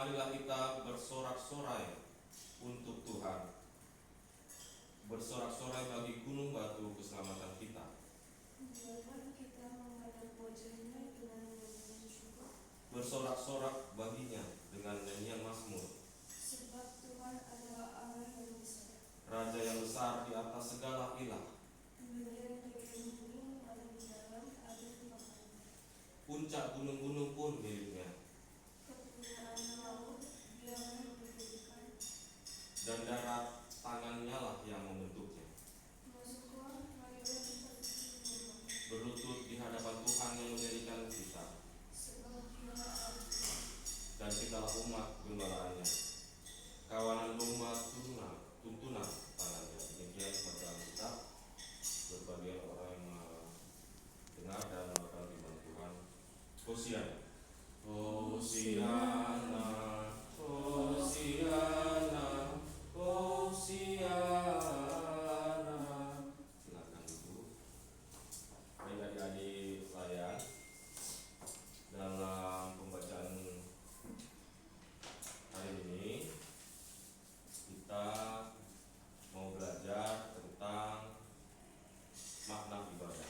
marilah kita bersorak-sorai untuk Tuhan, bersorak-sorai bagi gunung batu keselamatan kita. Biarkan kita menghadap wajahnya dengan nyanyian syukur. Bersorak-sorak baginya dengan nyanyian mazmur. Sebab Tuhan adalah Allah yang besar. Raja yang besar di atas segala ilah. Dia negeri bumi ada di dalam ada tempatnya. Puncak gunung-gunung pun miliknya, Kepunyaan laut dia mendirikan. dan darat tangannya lah yang membentuknya. Masuklah, marilah kita menyembah. Berlutut di hadapan Tuhan yang menjadikan kita, Sebab Dia Allah. dan kitalah umat gembalaannya, kawanan domba tuntunan tangannya. Demikian bacaan kita. Berbagai orang yang mendengar dan melakukan firman Tuhan. Hosiana, Hosiana, Hosiana, Hosiana. Silakan duduk. Baik adik-adik sekalian, dalam pembacaan hari ini kita mau belajar tentang makna ibadah.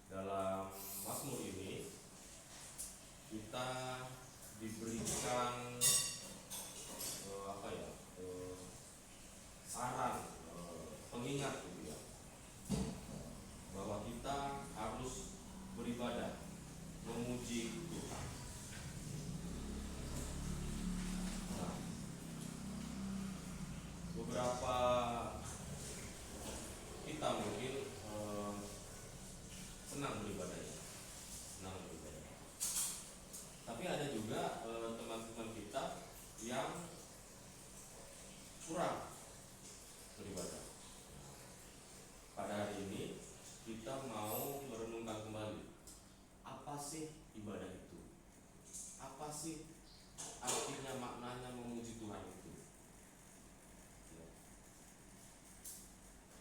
Dalam mazmur ini kita diberikan saran, pengingat gitu ya, bahwa kita harus beribadah, memuji Tuhan. Nah, beberapa kita mungkin senang beribadah ya, senang beribadah. Tapi ada juga teman-teman kita yang kurang beribadah. Pada hari ini kita mau merenungkan kembali, apa sih ibadah itu? Apa sih artinya, maknanya memuji Tuhan itu? Ya.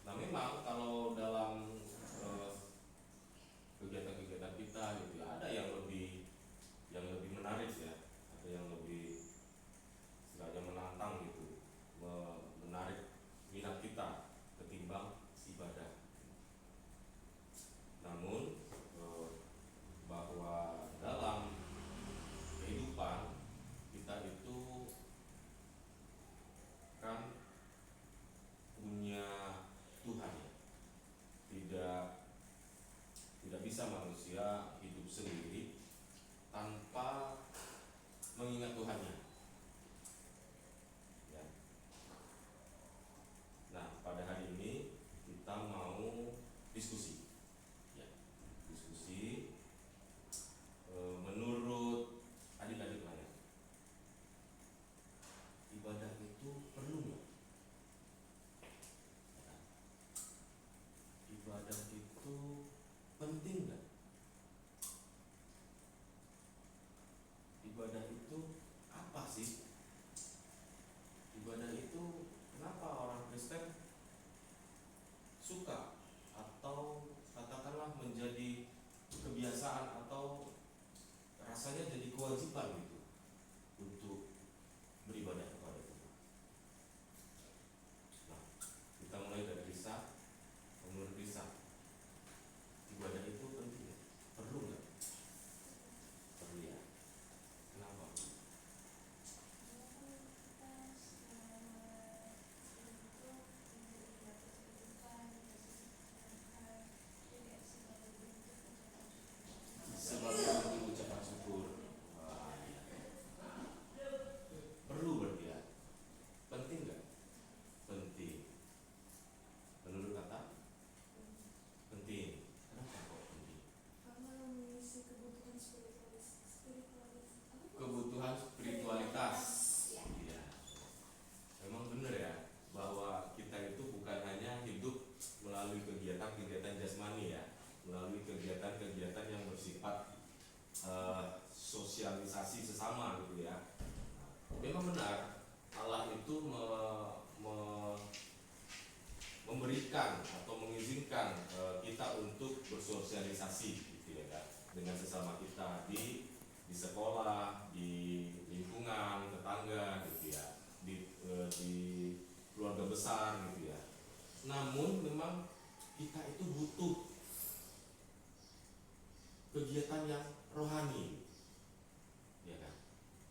Nah, memang kalau dalam kegiatan-kegiatan kita gitu ya, ada yang lebih menarik ya, ada yang lebih istilahnya menantang gitu, menarik minat kita ketimbang ibadah. Namun bahwa dalam kehidupan kita itu kan punya Tuhan ya. Tidak bisa manusia hidup sendiri tanpa mengingat Tuhannya. Ya. Nah, pada hari ini kita mau diskusi. Ya, diskusi menurut adik-adik lain, ibadah itu perlu nggak? Ya. Ibadah itu penting nggak? Ibadah itu apa sih? Ibadah itu kenapa orang Kristen suka atau katakanlah menjadi kebiasaan atau rasanya jadi kewajiban gitu untuk beribadah kepada Tuhan. Nah, kita mulai dari Risa. Menurut Risa, ibadah itu penting ya? Perlu nggak? Perlu ya. Kenapa? Sebagai bentuk ucapan syukur. Wah, iya. Perlu berarti ya? Penting nggak? Penting. Menurut kata? Penting. Kenapa kok penting? Karena mengisi kebutuhan spiritualitas. Kebutuhan spiritualitas. Iya. Memang benar ya, bahwa kita itu bukan hanya hidup melalui kegiatan-kegiatan jasmani ya, melalui kegiatan-kegiatan yang bersifat sosialisasi sesama gitu ya. Memang benar, Allah itu memberikan atau mengizinkan kita untuk bersosialisasi gitu ya kan, dengan sesama kita di sekolah, di lingkungan tetangga gitu ya, di keluarga besar gitu ya. Namun memang kita itu butuh kegiatan yang rohani, ya kan?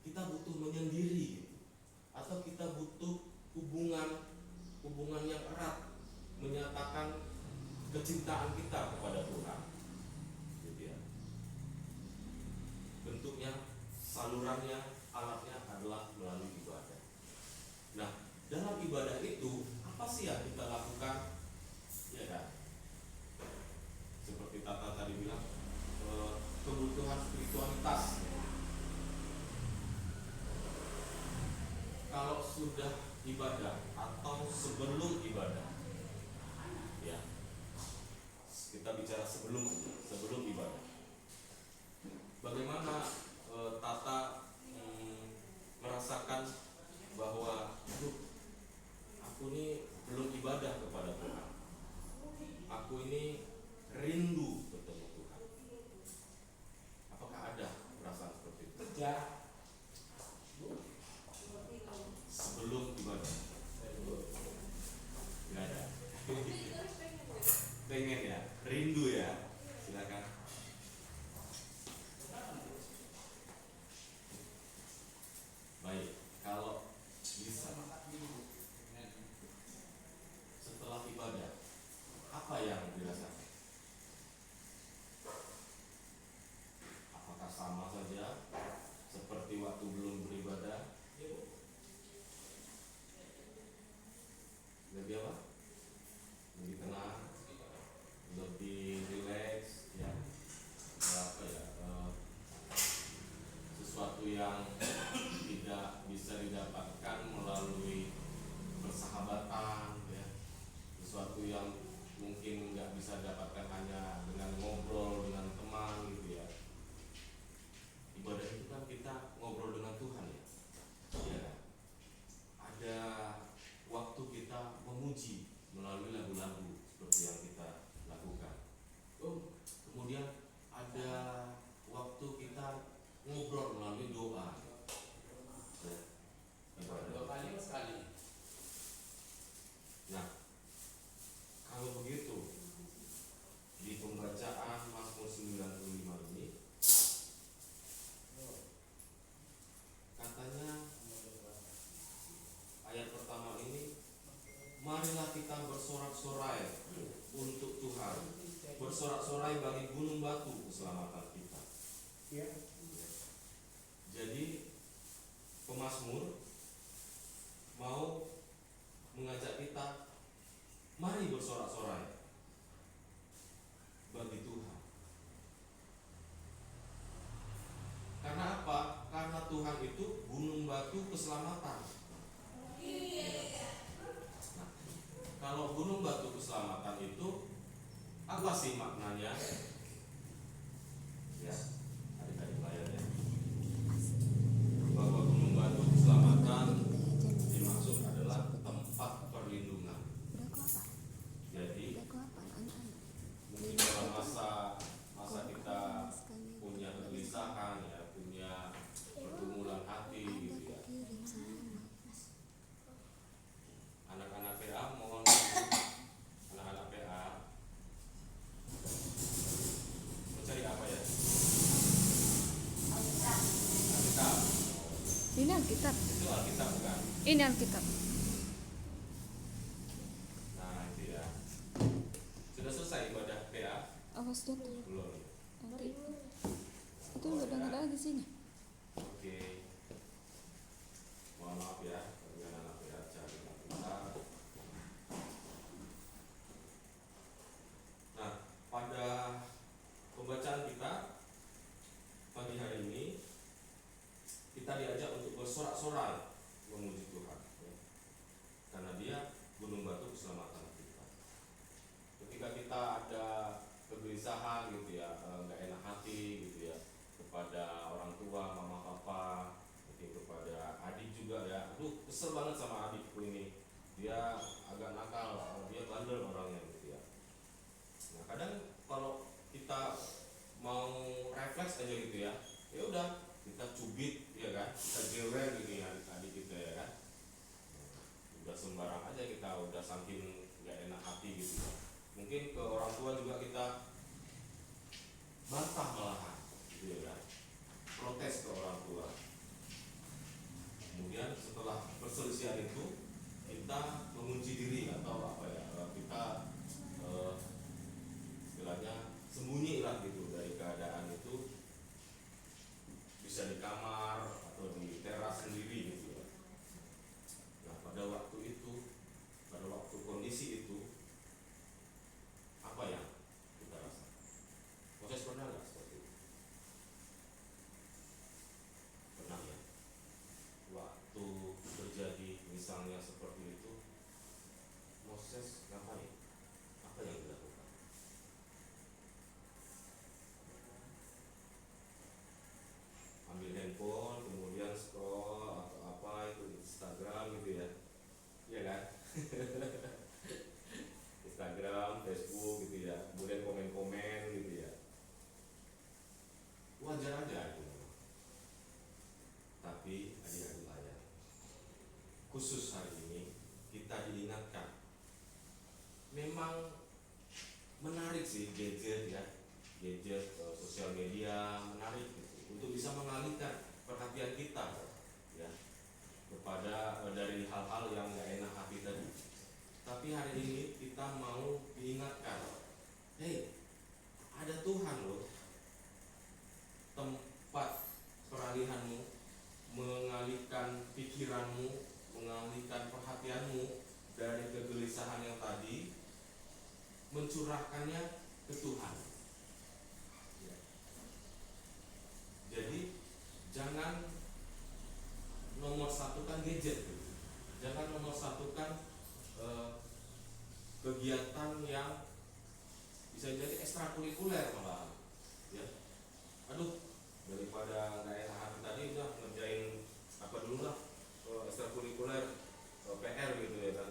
Kita butuh menyendiri gitu. Atau kita butuh hubungan yang erat, menyatakan kecintaan kita kepada Tuhan gitu ya. Bentuknya, salurannya, alatnya adalah melalui ibadah. Nah, dalam ibadah itu apa sih yang kita lakukan, ya kan? Seperti Tata tadi bilang, kebutuhan spiritualitas. Kalau sudah ibadah atau sebelum ibadah, ya, kita bicara sebelum ibadah. Bagaimana Tata merasakan bahwa aku ini belum ibadah kepada Tuhan, aku ini rindu bertemu Tuhan. Apakah ada perasaan seperti itu? Sebelum ibadah? Nggak ada. Pengen ya, rindu ya. Silakan. Baik, kalau bisa setelah ibadah, apa yang dirasakan? Apakah sama saja seperti waktu belum beribadah? Lebih apa? Lebih tenang, lebih rileks, ya. Apa ya? Sesuatu yang tidak bisa didapatkan melalui persahabatan, ya. Sesuatu yang mungkin nggak bisa dapatkan hanya dengan ngobrol dengan teman gitu ya. Ibadah itu kan kita ngobrol dengan Tuhan ya. Ya kan? Ada waktu kita memuji melalui lagu-lagu seperti yang kita lakukan. Kemudian ada waktu kita ngobrol melalui doa. Ya, ibadah. Nah, kalau begitu di pembacaan Mazmur 95 ini katanya ayat pertama ini, marilah kita bersorak-sorai untuk Tuhan, bersorak-sorai bagi gunung batu keselamatan kita. Jadi pemazmur mau mengajak kita, mari bersorak-sorai bagi Tuhan. Karena apa? Karena Tuhan itu gunung batu keselamatan. Nah, kalau gunung batu keselamatan itu apa sih maknanya? Ya, adik-adik layar ya. Bahwa gunung batu keselamatan dimaksud adalah tempat perlindungan. Jadi mungkin dalam masa kita punya kegelisahan ya, punya pergumulan hati gitu ya. Anak-anak PA mohon, anak-anak PA mencari apa ya? Alkitab. Ini Alkitab. Itu Alkitab bukan? Ini Alkitab. Nah itu ya. Sudah selesai ibadah PA? Awas jatuh. Belum. Nanti. Itu udah dengar lagi di sini. Oke. Mohon maaf ya, bagi anak PA cari Alkitab. Nah, pada pembacaan kita pagi hari ini kita diajak untuk bersorak-sorai memuji Tuhan ya. Karena dia gunung batu keselamatan kita. Ketika kita ada kegelisahan gitu ya, nggak enak hati gitu ya, kepada orang tua, mama, papa, mungkin kepada adik juga ya, aduh kesel banget sama adikku ini, dia agak nakal, dia bandel orangnya gitu ya. Nah kadang kalau kita mau protes aja gitu ya, ya udah kita cubit ya kan, kita jewer gini adik kita ya kan. Udah sembarang aja kita, udah saking nggak enak hati gitu ya. Mungkin ke orang tua juga kita bantah malahan gitu ya kan, protes ke orang tua. Kemudian setelah perselisihan itu kita mengunci diri atau apa ya, kita istilahnya sembunyi lah gitu dari keadaan itu, bisa di kamar atau di teras sendiri gitu ya. Nah pada waktu itu, pada waktu kondisi itu, apa yang kita rasa? Proses pernah nggak seperti itu? Pernah ya? Waktu terjadi misalnya seperti itu, Moses ngapain? Apa yang dilakukan? Ambil handphone, kemudian scroll atau apa itu Instagram gitu ya, iya kan? Instagram, Facebook gitu ya, kemudian komen-komen gitu ya. Wajar aja itu memang. Tapi adik-adik layan, khusus hari ini kita diingatkan, memang menarik sih gadget ya, gadget sosial media menarik gitu, untuk bisa mengalihkan perhatian kita ya kepada dari hal-hal yang nggak enak hati tadi. Tapi hari ini kita mau diingatkan, hei, ada Tuhan loh, tempat peralihanmu, mengalihkan pikiranmu, mengalihkan perhatianmu dari kegelisahan yang tadi, mencurahkannya ke Tuhan. Ya. Jadi jangan nomor satukan gadget, jangan nomor satukan kegiatan yang bisa jadi ekstrakurikuler malah. Ya. Aduh, daripada nggak enak hati tadi udah ngerjain apa dulu lah, ekstrakurikuler PR gitu ya kan.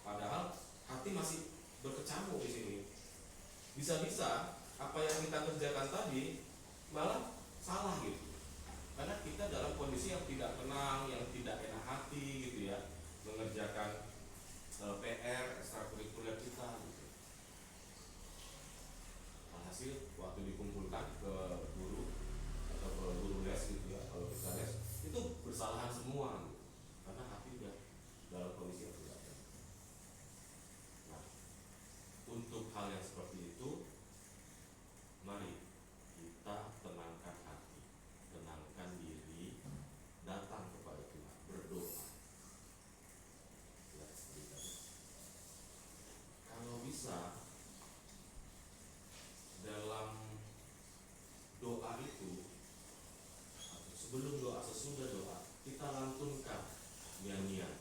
Padahal hati masih berkecamuk di sini. Bisa-bisa apa yang kita kerjakan tadi malah salah gitu. Karena kita dalam kondisi yang tidak tenang, yang tidak enak hati gitu ya, mengerjakan PR ekstrakurikuler kita gitu. Alhasil waktu dikumpulkan ke guru atau ke guru les gitu ya, kalau kita les itu bersalahan semua gitu. Karena hati udah dalam kondisi yang tidak tenang. Nah, untuk hal yang seperti itu, mari kita tenangkan hati, tenangkan diri, datang kepada Tuhan, berdoa. Ya, kalau bisa dalam doa itu, sebelum doa, sesudah doa, kita lantunkan nyanyian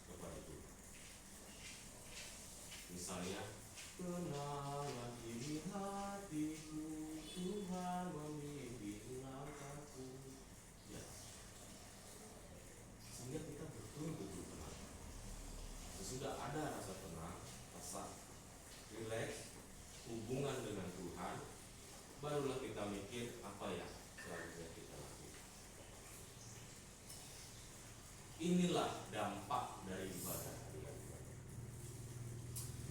kepada Tuhan. Misalnya, tenanglah ini hatiku, Tuhan memimpin langkahku. Ya, sehingga kita betul-betul tenang. Sesudah ada rasa tenang, rasa rileks, hubungan dengan Tuhan, barulah kita mikir apa yang selanjutnya kita lakukan. Inilah dampak dari ibadah.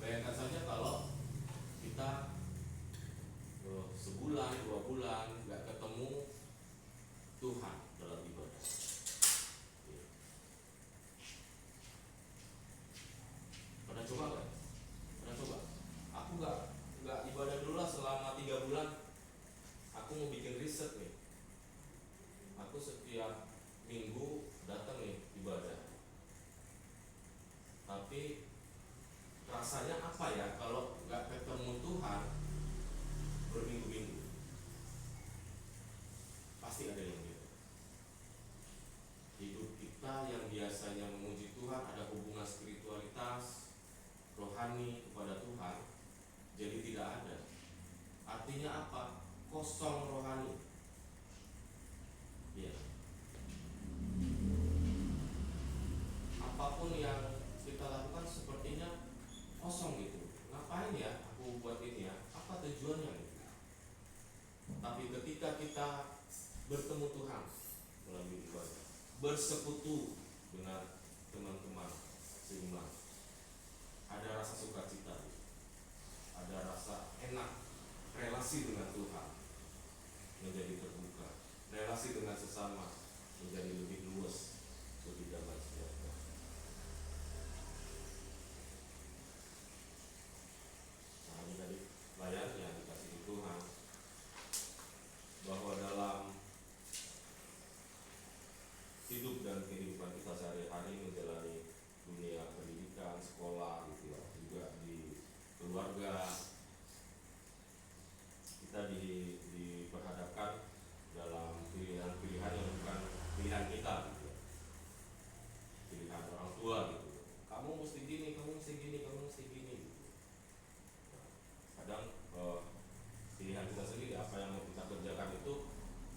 Bayangkan saja kalau kita sebulan, 2 bulan nggak ketemu Tuhan dalam ibadah. Pernah coba nggak? Pernah coba? Aku nggak ibadah dulu lah selama 3 bulan. Aku mau bikin riset nih. Aku setiap minggu datang nih ibadah. Tapi rasanya apa ya kalau nggak ketemu Tuhan berminggu-minggu? Pasti ada yang beda. Hidup kita yang biasanya memuji Tuhan, ada hubungan spiritualitas rohani kepada Tuhan, jadi tidak ada. Artinya apa? Kosong rohani. Ya. Apapun yang kita lakukan sepertinya kosong gitu. Ngapain ya aku buat ini ya? Apa tujuannya gitu? Tapi ketika bertemu Tuhan melalui ibadah, bersekutu dengan teman-teman seiman, ada rasa sukacita, ada rasa enak, relasi dengan Tuhan menjadi terbuka, relasi dengan sesama menjadi lebih luas, lebih damai sejahtera. Nah, ini dari layar yang dikasihi Tuhan, bahwa dalam hidup dan kehidupan kita sehari-hari menjalani dunia pendidikan, sekolah gitu ya, juga di keluarga, kita diperhadapkan dalam pilihan-pilihan yang bukan pilihan kita gitu ya. Pilihan orang tua gitu. Kamu mesti gini, kamu mesti gini, kamu mesti gini gitu. Nah, kadang pilihan kita sendiri, apa yang mau kita kerjakan itu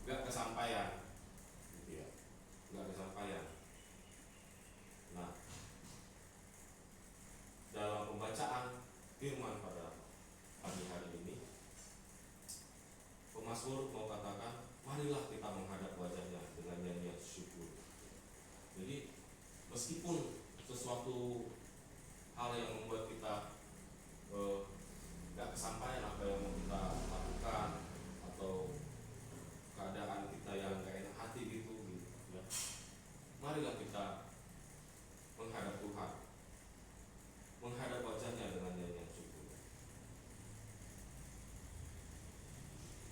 gak kesampaian gitu ya, gak kesampaian. Nah, dalam pembacaan firman pada pagi hari ini, pemazmur mau katakan, marilah kita menghadap wajahnya dengan nyanyian syukur. Jadi meskipun sesuatu hal yang membuat kita gak kesampaian apa yang mau kita lakukan, atau keadaan kita yang gak enak hati gitu ya, marilah kita menghadap Tuhan, menghadap wajahnya dengan nyanyian syukur.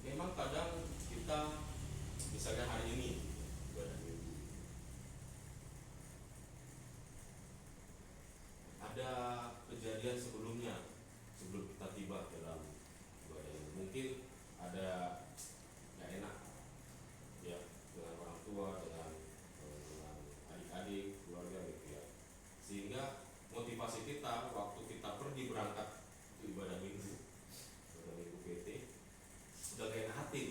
Memang kadang kita, misalnya hari ini ibadah minggu, ada kejadian sebelumnya, sebelum kita tiba dalam ibadah ini, mungkin ada gak enak ya dengan orang tua, dengan adik-adik, keluarga gitu ya, sehingga motivasi kita waktu kita pergi berangkat ke ibadah minggu PT, udah gak enak hati.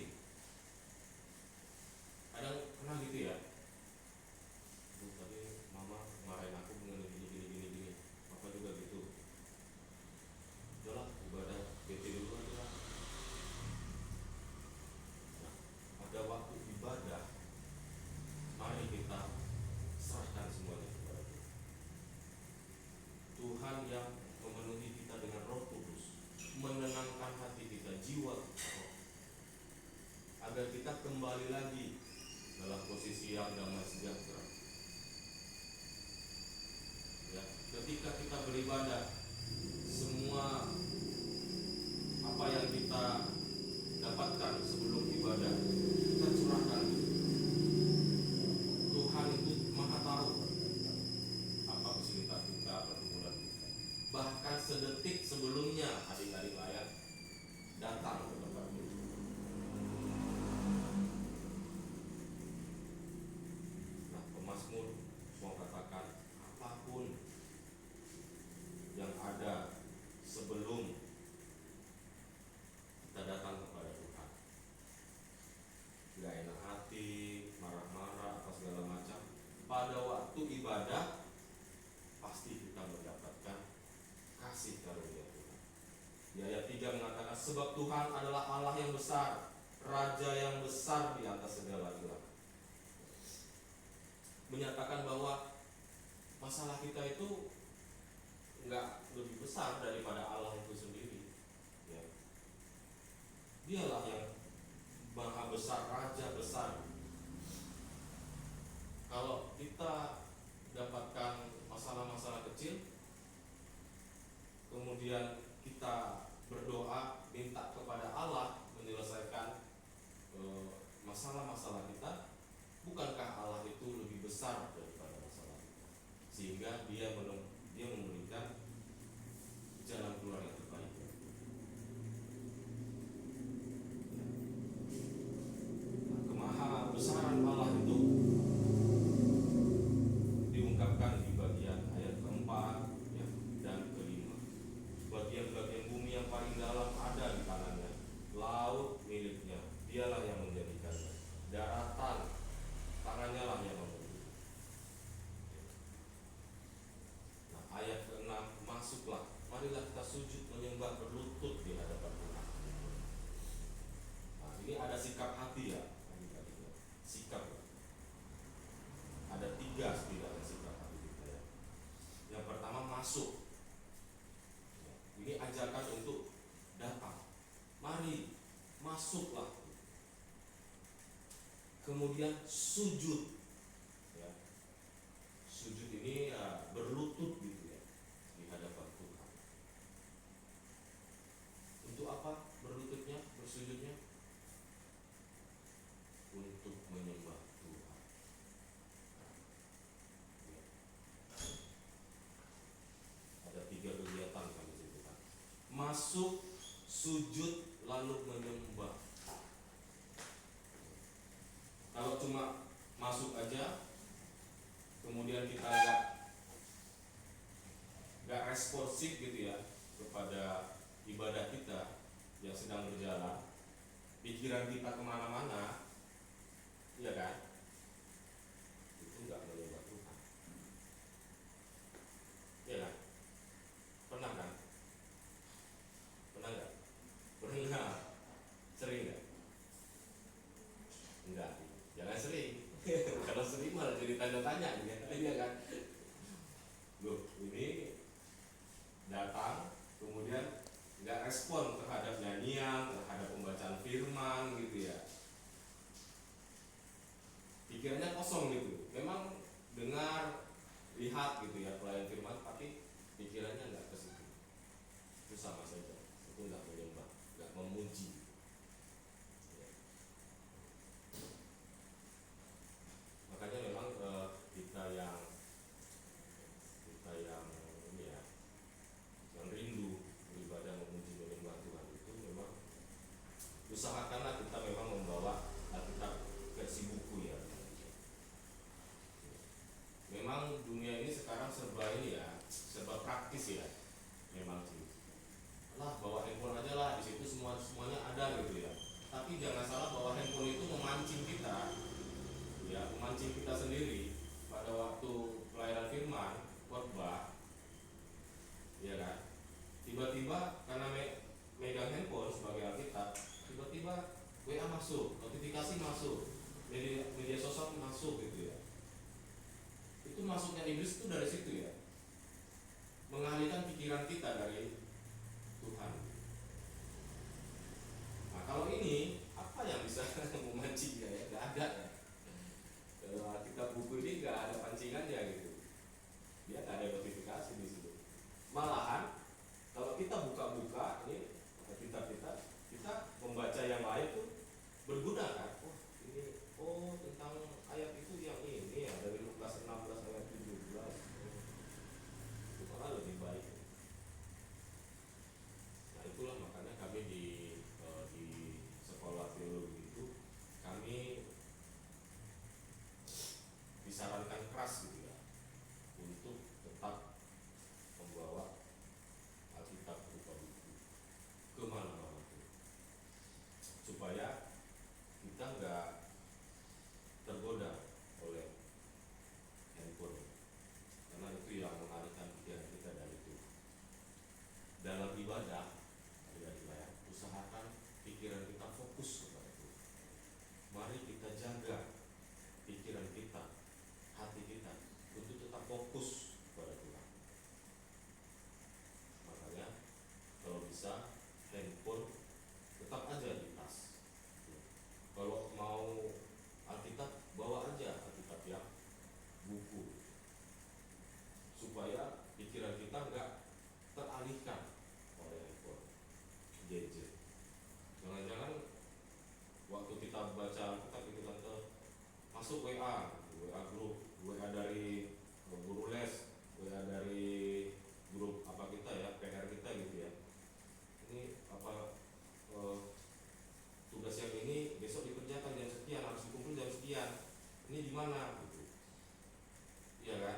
Kadang pernah gitu ya, tadi mama marahin aku mengenai gini, apa juga gitu, udahlah ibadah PT dulu aja lah. Nah, pada waktu ibadah, mari kita serahkan semuanya kepada Tuhan. Tuhan yang memenuhi kita dengan Roh Kudus, menenangkan hati kita, jiwa kita, agar kita kembali lagi dalam posisi yang damai sejahtera. Ya, ketika kita beribadah, semua apa yang kita dapatkan sebelum ibadah kita curahkan. Tuhan itu Maha tahu apa kesulitan kita, pergumulan kita. Bahkan sedetik sebelumnya adik-adik layak datang ke tempat itu. Nah, pemazmur mau katakan, apapun yang ada sebelum kita datang kepada Tuhan, gak enak hati, marah-marah, apa segala macam, pada waktu ibadah pasti kita mendapatkan kasih karunia Tuhan. Di ayat 3 mengatakan, sebab Tuhan adalah Allah yang besar, Raja yang besar di atas segala ilah. Menyatakan bahwa masalah kita itu enggak lebih besar daripada Allah itu sendiri ya. Dialah yang Maha besar, Raja besar. Kalau kita dapatkan masalah-masalah kecil, kemudian kita berdoa minta kepada Allah menyelesaikan masalah-masalah kita, bukankah Allah itu lebih besar daripada masalah kita, sehingga dia memberikan jalan keluar yang terbaik. Nah, kemaha besaran Allah itu diungkapkan di bagian ayat keempat ya, dan kelima. Bagian-bagian bumi yang paling dalam ada di tangannya, laut miliknya, dialah yang menjadikannya, daratan tangannya lah yang membentuk. Nah, ayat kemudian sujud. Ya. Sujud ini ya, berlutut gitu ya di hadapan Tuhan. Untuk apa berlututnya, bersujudnya? Untuk menyembah Tuhan. Ya. Ada 3 kegiatan kami sebutkan. Masuk, sujud, lalu menyembah. Kalau cuma masuk aja, kemudian kita nggak responsif gitu ya kepada ibadah kita yang sedang berjalan, pikiran kita kemana-mana, iya kan? Itu nggak menyembah Tuhan, iya kan? Pernah kan? Pernah nggak? Pernah. Sering nggak? Enggak. Jangan sering. Kalau sering malah jadi tanda tanya, iya kan? Loh, ini datang kemudian nggak respon terhadap nyanyian, terhadap pembacaan firman gitu ya, pikirannya kosong gitu. Memang dengar, lihat gitu ya pelayan firman, tapi pikirannya nggak ke situ. Itu sama saja, itu nggak menyembah, nggak memuji. Ya. Makanya memang kita yang ini ya, yang rindu beribadah, memuji, menyembah Tuhan itu memang usahakanlah kita memang membawa Alkitab versi buku ya. Memang dunia ini sekarang serba ini ya, serba praktis ya. Memang sih. Lah bawa handphone aja lah, di situ semuanya ada gitu ya. Tapi jangan salah bahwa handphone itu memancing kita, ya, memancing kita sendiri pada waktu pelayanan firman, khotbah, ya kan. Tiba-tiba karena megang handphone sebagai Alkitab, tiba-tiba WA masuk, notifikasi masuk, media sosial masuk gitu ya. Itu masuknya iblis itu dari situ ya, mengalihkan pikiran kita dari Tuhan. Nah kalau ini apa yang bisa memancingnya ya? Gak ada ya. Kalau Alkitab buku ini gak ada pancingannya gitu. Dia gak ada notifikasi di situ. Malahan kalau kita buka-buka ini Alkitab kita membaca yang lain tuh berguna kan? Oh ini, oh tentang ayat itu yang ini ya, dari Lukas 16 ayat 17. Itu malah lebih baik. Nah itulah makanya kami di sekolah teologi itu kami disarankan keras gitu ya untuk tetap membawa Alkitab berupa buku kemana-mana tuh, supaya kita nggak tergoda oleh handphone, karena itu yang mengalihkan pikiran kita dari itu. Dalam ibadah, usahakan pikiran kita fokus kepada itu. Mari kita jaga pikiran kita, hati kita untuk tetap fokus kepada Tuhan. Makanya kalau bisa handphone tetap aja di tas. Kalau mau Alkitab bawa aja Alkitab yang buku, supaya pikiran kita nggak teralihkan oleh handphone, gadget. Jangan-jangan waktu kita baca Alkitab itu tante masuk WA grup, WA dari guru les, WA dari grup apa kita ya, PR kita gitu ya. Ini apa tugas yang ini besok dikerjakan jam sekian, harus dikumpul jam sekian. Ini di mana gitu. Iya kan?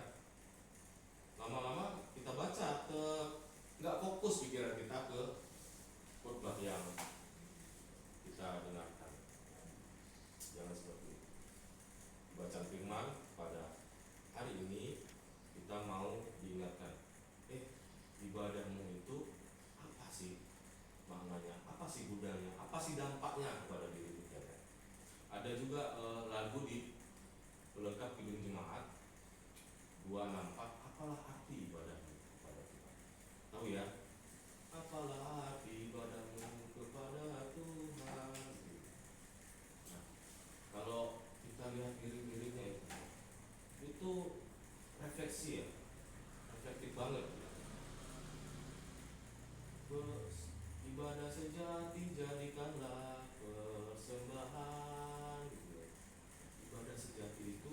Lama-lama kita baca nggak fokus pikiran kita ke khotbah yang kita dengarkan. Jangan seperti itu. Bacaan firman pada hari ini kita mau diingatkan, ibadahmu itu apa sih maknanya, apa sih gunanya, apa sih dampaknya kepada diri kita. Ada juga lagu di pelengkap sih ya, efektif banget. Ibadah sejati jadikanlah persembahan gitu ya. Ibadah sejati itu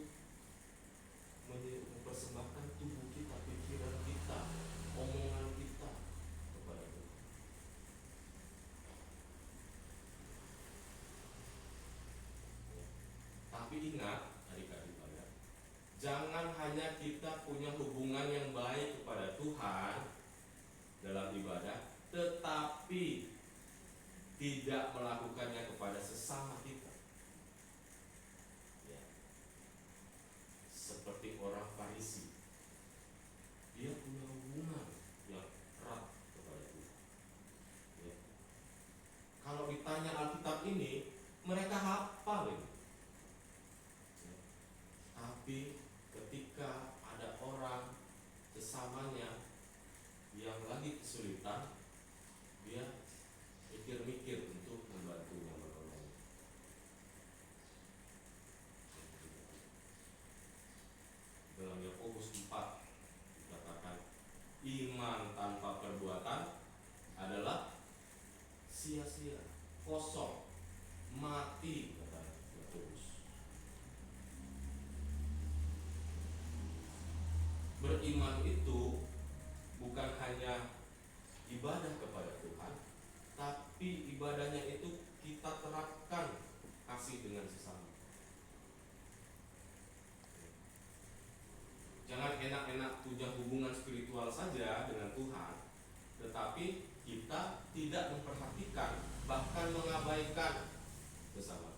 mempersembahkan tubuh kita, pikiran kita, omongan kita kepada Tuhan. Ya. Tapi ingat adik-adik sekalian, jangan hanya kita punya hubungan yang baik kepada Tuhan dalam ibadah, tetapi tidak melakukannya kepada sesama kita. Ya. Seperti orang Farisi, dia punya hubungan yang erat kepada Tuhan. Ya. Kalau ditanya Alkitab ini, mereka hafal ini. Ya. Tapi ketika ada orang sesamanya yang lagi kesulitan, dia mikir-mikir untuk membantunya, menolongnya. Dalam Yakobus 4 dikatakan, iman tanpa perbuatan adalah sia-sia, kosong, mati, kata Yakobus. Beriman itu bukan hanya ibadah kepada Tuhan, tapi ibadahnya itu kita terapkan kasih dengan sesama. Jangan enak-enak punya hubungan spiritual saja dengan Tuhan, tetapi kita tidak memperhatikan, bahkan mengabaikan sesama